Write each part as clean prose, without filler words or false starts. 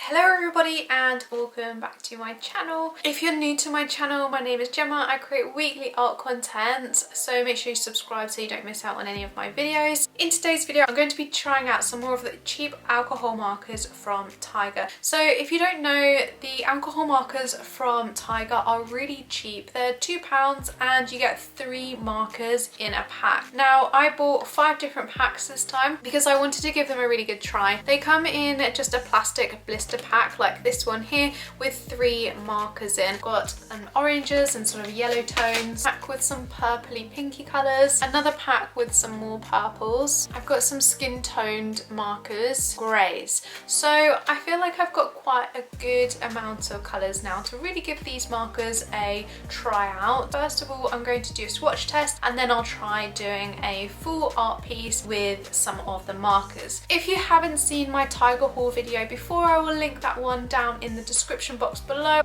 Hello everybody and welcome back to my channel. If you're new to my channel, my name is Gemma. I create weekly art content, so make sure you subscribe so you don't miss out on any of my videos. In today's video, I'm going to be trying out some more of the cheap alcohol markers from Tigher. So if you don't know, the alcohol markers from Tigher are really cheap. They're £2 and you get 3 markers in a pack. Now I bought 5 different packs this time because I wanted to give them a really good try. They come in just a plastic blister pack like this one here with 3 markers in. Got oranges and sort of yellow tones, pack with some purpley pinky colours, another pack with some more purples. I've got some skin toned markers, greys. So I feel like I've got quite a good amount of colours now to really give these markers a try out. First of all, I'm going to do a swatch test and then I'll try doing a full art piece with some of the markers. If you haven't seen my Tigher haul video before, I will link that one down in the description box below.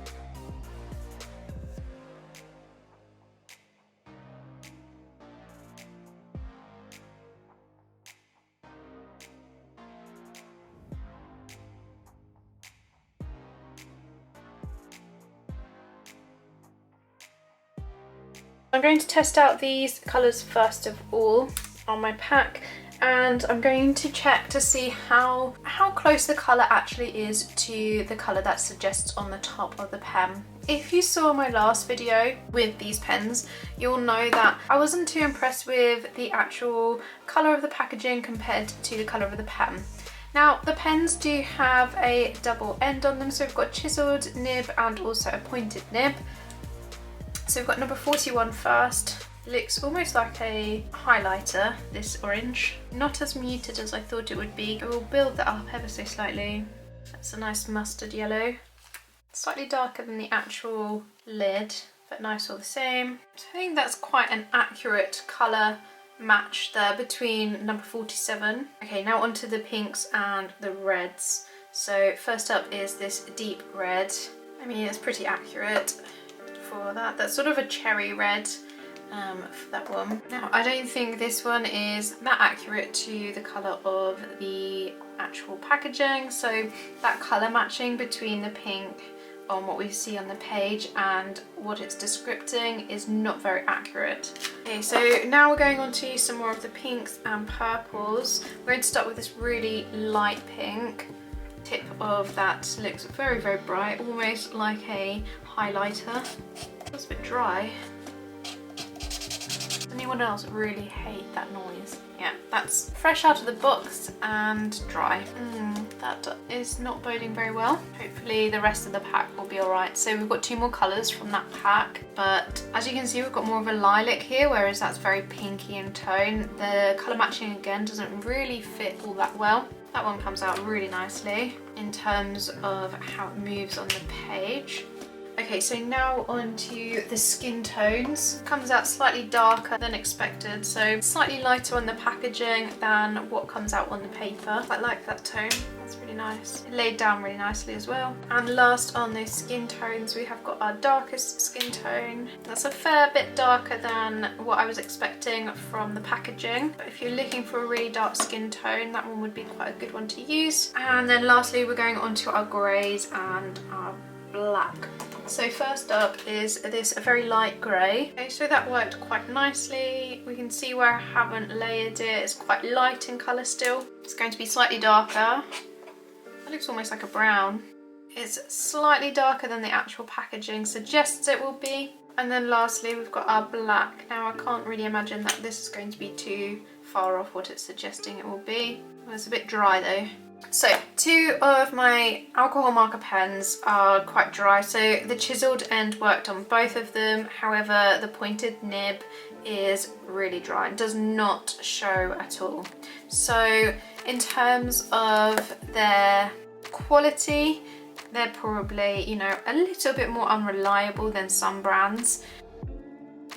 I'm going to test out these colours first of all on my pack, and I'm going to check to see how close the colour actually is to the colour that suggests on the top of the pen. If you saw my last video with these pens, you'll know that I wasn't too impressed with the actual colour of the packaging compared to the colour of the pen. Now the pens do have a double end on them, so we've got a chiselled nib and also a pointed nib. So we've got number 41 first. Looks almost like a highlighter, this orange. Not as muted as I thought it would be. I will build that up ever so slightly. That's a nice mustard yellow. Slightly darker than the actual lid, but nice all the same. So I think that's quite an accurate colour match there between number 47. Okay, now onto the pinks and the reds. So first up is this deep red. I mean, it's pretty accurate for that. That's sort of a cherry red. For that one. Now I don't think this one is that accurate to the colour of the actual packaging, so that colour matching between the pink on what we see on the page and what it's descripting is not very accurate. Okay, so now we're going on to some more of the pinks and purples. We're going to start with this really light pink. Tip of that looks very, very bright, almost like a highlighter. It's a bit dry. Anyone else really hate that noise? Yeah, that's fresh out of the box and dry. That is not boding very well. Hopefully the rest of the pack will be alright. So we've got 2 more colours from that pack, but as you can see we've got more of a lilac here, whereas that's very pinky in tone. The colour matching again doesn't really fit all that well. That one comes out really nicely in terms of how it moves on the page. Okay, so now on to the skin tones. Comes out slightly darker than expected, so slightly lighter on the packaging than what comes out on the paper. I like that tone, that's really nice. It laid down really nicely as well. And last on those skin tones, we have got our darkest skin tone. That's a fair bit darker than what I was expecting from the packaging. But if you're looking for a really dark skin tone, that one would be quite a good one to use. And then lastly, we're going on to our greys and our black. So first up is this very light grey. Okay, so that worked quite nicely. We can see where I haven't layered it. It's quite light in colour still. It's going to be slightly darker. That looks almost like a brown. It's slightly darker than the actual packaging suggests it will be. And then lastly we've got our black. Now I can't really imagine that this is going to be too far off what it's suggesting it will be. Well, it's a bit dry though. So 2 of my alcohol marker pens are quite dry, so the chiselled end worked on both of them. However, the pointed nib is really dry and does not show at all. So in terms of their quality, they're probably, you know, a little bit more unreliable than some brands.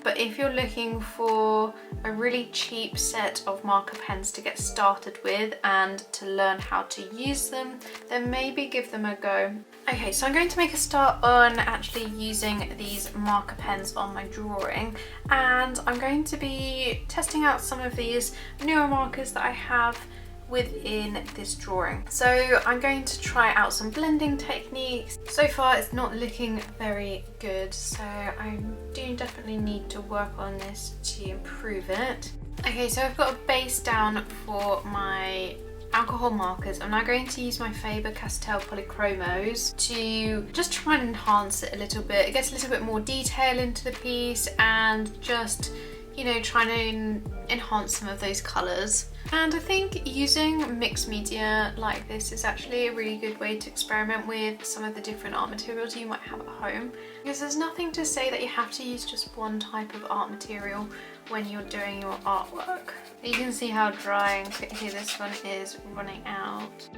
But if you're looking for a really cheap set of marker pens to get started with and to learn how to use them, then maybe give them a go. Okay, so I'm going to make a start on actually using these marker pens on my drawing, and I'm going to be testing out some of these newer markers that I have within this drawing. So I'm going to try out some blending techniques. So far it's not looking very good, so I do definitely need to work on this to improve it. Okay, so I've got a base down for my alcohol markers. I'm now going to use my Faber-Castell Polychromos to just try and enhance it a little bit. It gets a little bit more detail into the piece and just, you know, trying to enhance some of those colours. And I think using mixed media like this is actually a really good way to experiment with some of the different art materials you might have at home, because there's nothing to say that you have to use just one type of art material when you're doing your artwork. You can see how dry and quickly this one is running out.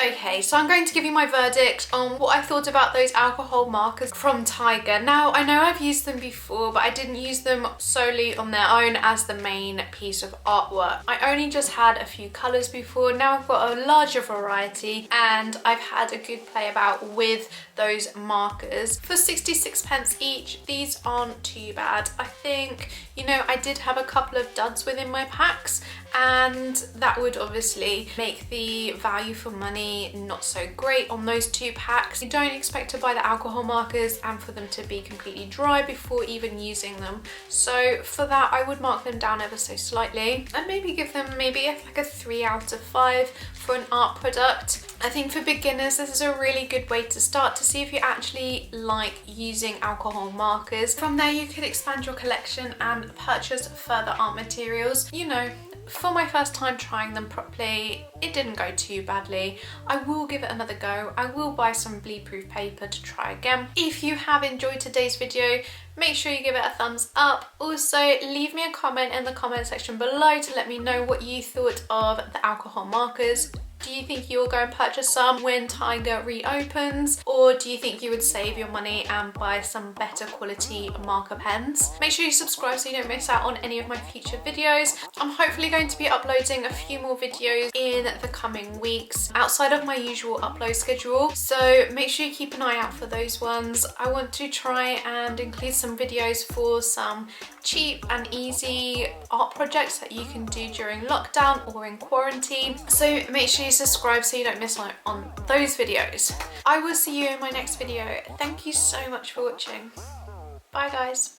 Okay, so I'm going to give you my verdict on what I thought about those alcohol markers from Tigher. Now, I know I've used them before, but I didn't use them solely on their own as the main piece of artwork. I only just had a few colours before. Now I've got a larger variety and I've had a good play about with those markers. For 66p each, these aren't too bad. I think, you know, I did have a couple of duds within my packs, and that would obviously make the value for money not so great on those 2 packs. You don't expect to buy the alcohol markers and for them to be completely dry before even using them. So for that, I would mark them down ever so slightly and maybe give them like a 3 out of 5 for an art product. I think for beginners, this is a really good way to start to see if you actually like using alcohol markers. From there, you could expand your collection and purchase further art materials. You know, for my first time trying them properly, it didn't go too badly. I will give it another go. I will buy some bleed-proof paper to try again. If you have enjoyed today's video, make sure you give it a thumbs up. Also, leave me a comment in the comment section below to let me know what you thought of the alcohol markers. Do you think you'll go and purchase some when Tigher reopens? Or do you think you would save your money and buy some better quality marker pens? Make sure you subscribe so you don't miss out on any of my future videos. I'm hopefully going to be uploading a few more videos in the coming weeks outside of my usual upload schedule. So make sure you keep an eye out for those ones. I want to try and include some videos for some cheap and easy art projects that you can do during lockdown or in quarantine. So make sure you subscribe so you don't miss out on those videos. I will see you in my next video. Thank you so much for watching. Bye guys.